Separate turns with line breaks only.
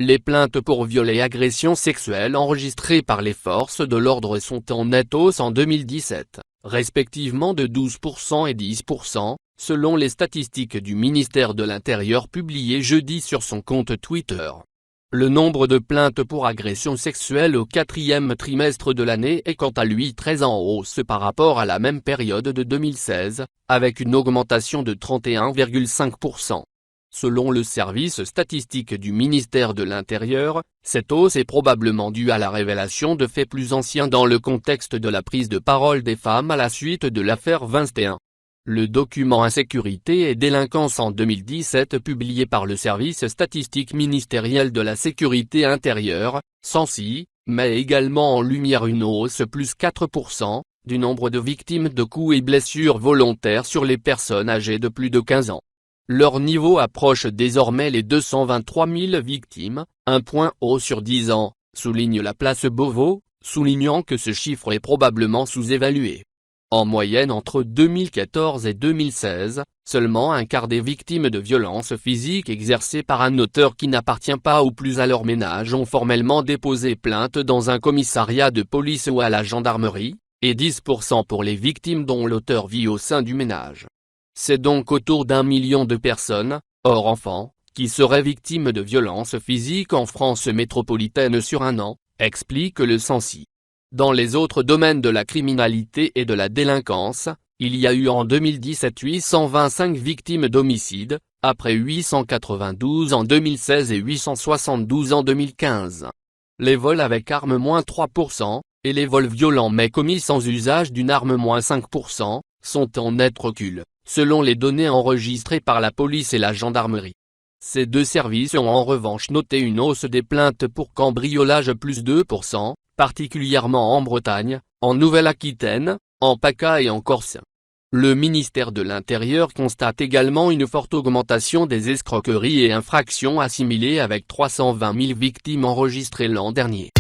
Les plaintes pour viol et agression sexuelle enregistrées par les forces de l'ordre sont en nette hausse en 2017, respectivement de 12% et 10%, selon les statistiques du ministère de l'Intérieur publiées jeudi sur son compte Twitter. Le nombre de plaintes pour agression sexuelle au quatrième trimestre de l'année est quant à lui très en hausse par rapport à la même période de 2016, avec une augmentation de 31,5%. Selon le service statistique du ministère de l'Intérieur, cette hausse est probablement due à la révélation de faits plus anciens dans le contexte de la prise de parole des femmes à la suite de l'affaire Weinstein. Le document Insécurité et délinquance en 2017 publié par le service statistique ministériel de la sécurité intérieure, SANSI, met également en lumière une hausse plus 4%, du nombre de victimes de coups et blessures volontaires sur les personnes âgées de plus de 15 ans. Leur niveau approche désormais les 223 000 victimes, un point haut sur 10 ans, souligne la Place Beauvau, soulignant que ce chiffre est probablement sous-évalué. En moyenne entre 2014 et 2016, seulement un quart des victimes de violences physiques exercées par un auteur qui n'appartient pas ou plus à leur ménage ont formellement déposé plainte dans un commissariat de police ou à la gendarmerie, et 10% pour les victimes dont l'auteur vit au sein du ménage. C'est donc autour d'1 million de personnes, hors enfants, qui seraient victimes de violences physiques en France métropolitaine sur un an, explique le SANSI. Dans les autres domaines de la criminalité et de la délinquance, il y a eu en 2017 825 victimes d'homicide, après 892 en 2016 et 872 en 2015. Les vols avec arme -3%, et les vols violents mais commis sans usage d'une arme -5%, sont en net recul, selon les données enregistrées par la police et la gendarmerie. Ces deux services ont en revanche noté une hausse des plaintes pour cambriolage plus 2%, particulièrement en Bretagne, en Nouvelle-Aquitaine, en PACA et en Corse. Le ministère de l'Intérieur constate également une forte augmentation des escroqueries et infractions assimilées avec 320 000 victimes enregistrées l'an dernier.